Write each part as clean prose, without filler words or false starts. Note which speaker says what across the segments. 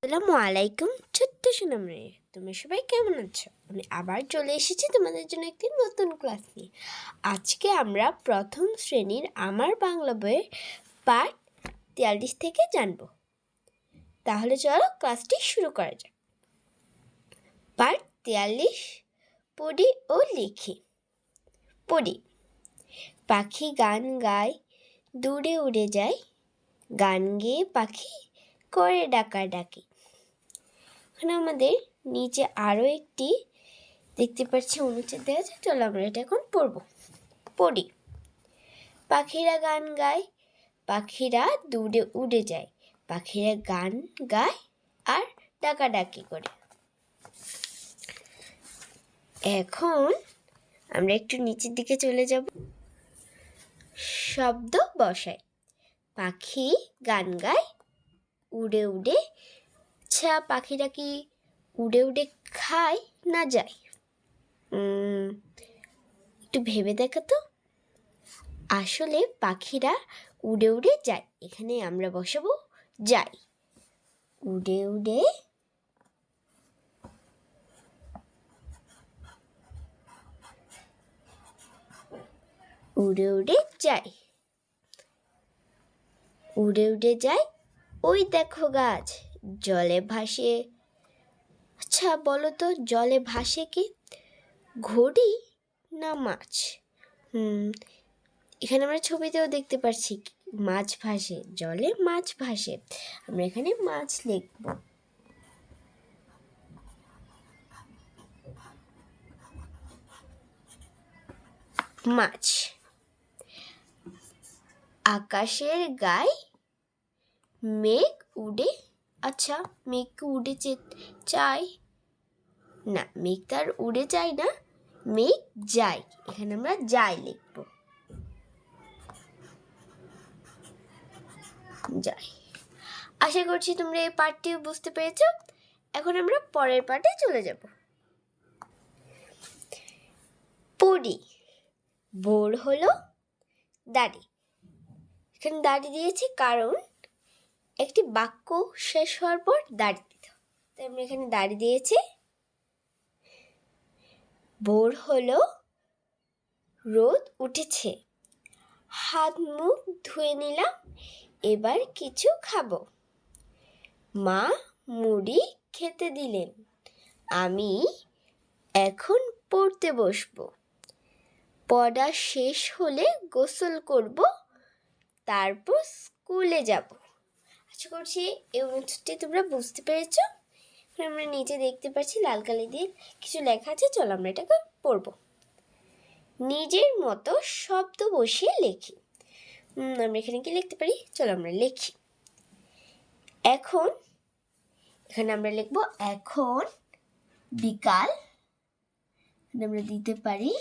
Speaker 1: আসসালামু আলাইকুম ছোট্ট সোনামণি, তোমরা সবাই কেমন আছো? আমি আবার চলে এসেছি তোমাদের জন্য একটি নতুন ক্লাস নিয়ে। আজকে আমরা প্রথম শ্রেণীর আমার বাংলা বইয়ের পাঠ 43 থেকে জানব। তাহলে চলো ক্লাসটি শুরু করা যাক। পাঠ 43, পড়ি ও লিখি। পড়ি। পাখি গান গায়, দূরে উড়ে যায়, গান গেয়ে পাখি করে ডাকাডাকি। এখানে আমাদের নিচে আরও একটি দেখতে পাচ্ছি অনুচ্ছেদ দেওয়া আছে। চলো আমরা এটা এখন পড়ি। পাখিরা গান গায়, পাখিরা দূরে উড়ে যায়, পাখিরা গান গায় আর ডাকাডাকি করে। এখন আমরা একটু নিচের দিকে চলে যাব। শব্দ বসাই। পাখি গান গায়, উড়ে উড়ে। আচ্ছা, পাখিরা কি উড়ে উড়ে খায় না যায়? একটু ভেবে দেখো তো। আসলে পাখিরা উড়ে উড়ে যায়। এখানে আমরা বসাবো যায়। উড়ে উড়ে উড়ে উড়ে যায়। উড়ে উড়ে যায়, ওই দেখো গাছ জলে ভাসে। আচ্ছা বলো তো, জলে ভাসে কি, ঘড়ি না মাছ? এখানে আমরা ছবিতেও দেখতে পাচ্ছি মাছ ভাসে, জলে মাছ ভাসে। আমরা এখানে মাছ লিখব। মাছ। আকাশের গায়ে মেঘ উড়ে। আচ্ছা, মেঘ উড়ে চাই না, মেঘ তার উড়ে যায় না, মেঘ যায়। এখানে আমরা যায় লিখব। যায়। আশা করছি তোমরা এই পাঠটি বুঝতে পেরেছ। এখন আমরা পরের পাঠে চলে যাব। পড়ি। ভোর হলো, দাড়ি। এখানে দাড়ি দিয়েছি কারণ একটি বাক্য শেষ হওয়ার পর দাড়ি দিতে হবে, তাই আমরা এখানে দাড়ি দিয়েছি। ভোর হলো, রোদ উঠেছে, হাত মুখ ধুয়ে নিলাম, এবার কিছু খাবো। মা মুড়ি খেতে দিলেন, আমি এখন পড়তে বসবো। পড়া শেষ হলে গোসল করব, তারপর স্কুলে যাব। আশা করছি এই অনুচ্ছেদটি তোমরা বুঝতে পেরেছ। আমরা নিচে দেখতে পাচ্ছি লাল কালি দিয়ে কিছু লেখা আছে। চলো আমরা এটাকে পড়ব। নিজের মতো শব্দ বসিয়ে লেখি। আমরা এখানে কি লিখতে পারি? চলো আমরা লিখি। এখন, এখানে আমরা লিখব এখন বিকাল। আমরা দিতে পারি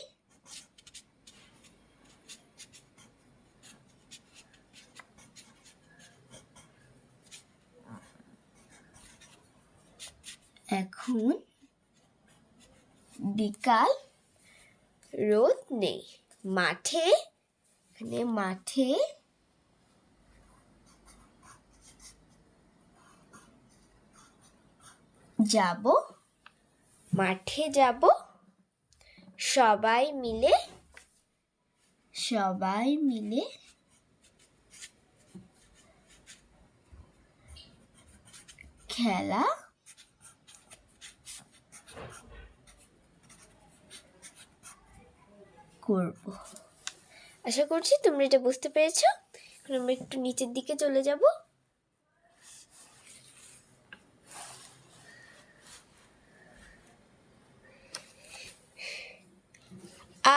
Speaker 1: এখন বিকাল, রোদ নেই, মাঠে, এখানে মাঠে যাব, মাঠে যাব, সবাই মিলে খেলা করব। আশা করছি তোমরা এটা বুঝতে পেরেছ। এখন আমরা একটু নিচের দিকে চলে যাব।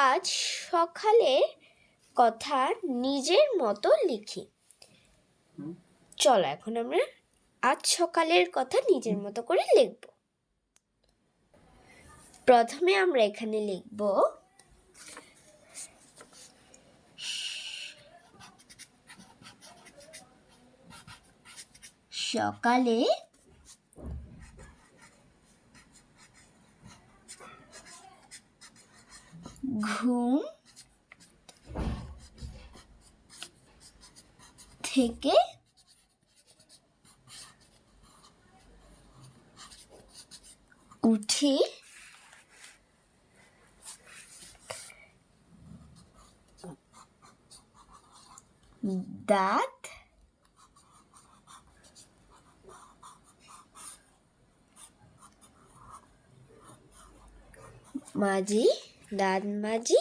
Speaker 1: আজ সকালে কথা নিজের মতো লিখি। চলো এখন আমরা আজ সকালের কথা নিজের মতো করে লিখব। প্রথমে আমরা এখানে লিখব সকালে ঘুম থেকে উঠি, দাঁত, মাজি, দাঁত মাজি,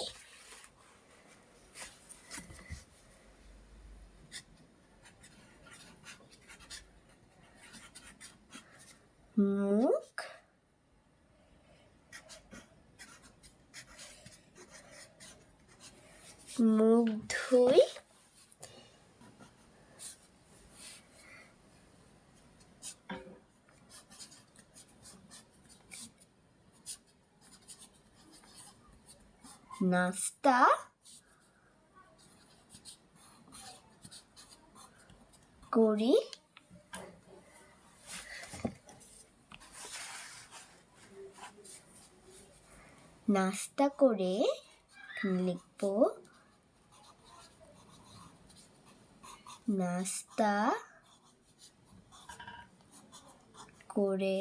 Speaker 1: মুখ, মুখ ধুই, নাস্তা, করি, নাস্তা করে লিখব নাস্তা করে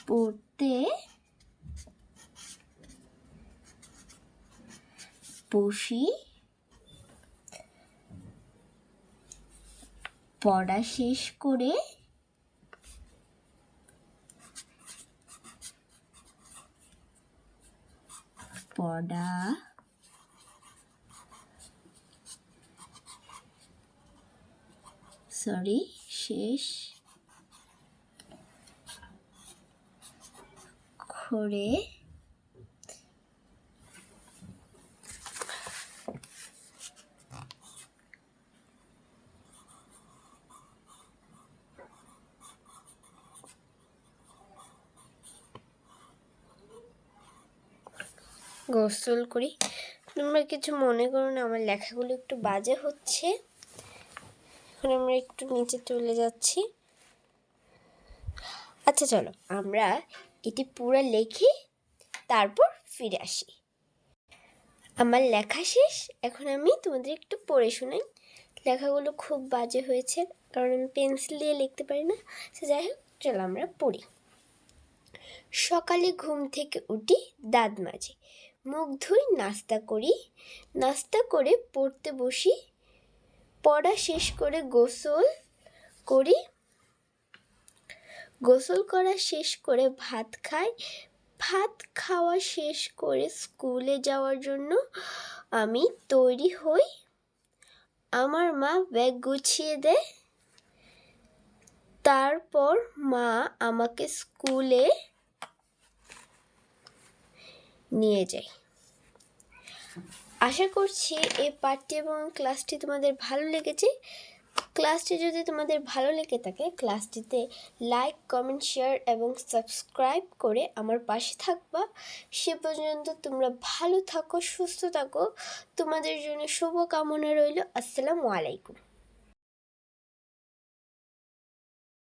Speaker 1: পড়তে বসি, পড়া শেষ করে পড়া শেষ করে গোসল করি। তোমরা কিছু মনে করো না, আমার লেখাগুলো একটু বাজে হচ্ছে। এখন আমরা একটু নিচে চলে যাচ্ছি। আচ্ছা চলো আমরা এটি পুরো লিখি, তারপর ফিরে আসি। আমার লেখা শেষ, এখন আমি তোমাদের একটু পড়ে শোনাই। লেখাগুলো খুব বাজে হয়েছে, কারণ আমি পেন্সিল দিয়ে লিখতে পারি না। যাই হোক, চলো আমরা পড়ি। সকালে ঘুম থেকে উঠি, দাঁত মাজি, মুখ ধুই, নাস্তা করি, নাস্তা করে পড়তে বসি, পড়া শেষ করে গোসল করি, গোসল করা শেষ করে ভাত খাই, ভাত খাওয়া শেষ করে স্কুলে যাওয়ার জন্য আমি তৈরি হই, আমার মা ব্যাগ গুছিয়ে দেয়, তারপর মা আমাকে স্কুলে নিয়ে যায়। আশা করছি এই পাঠটি এবং ক্লাসটি তোমাদের ভালো লেগেছে। ক্লাসটি যদি তোমাদের ভালো লেগে থাকে, ক্লাসটিতে লাইক, কমেন্ট, শেয়ার এবং সাবস্ক্রাইব করে আমার পাশে থাকবা। সে পর্যন্ত তোমরা ভালো থাকো, সুস্থ থাকো। তোমাদের জন্য শুভকামনা রইল। আসসালামু আলাইকুম।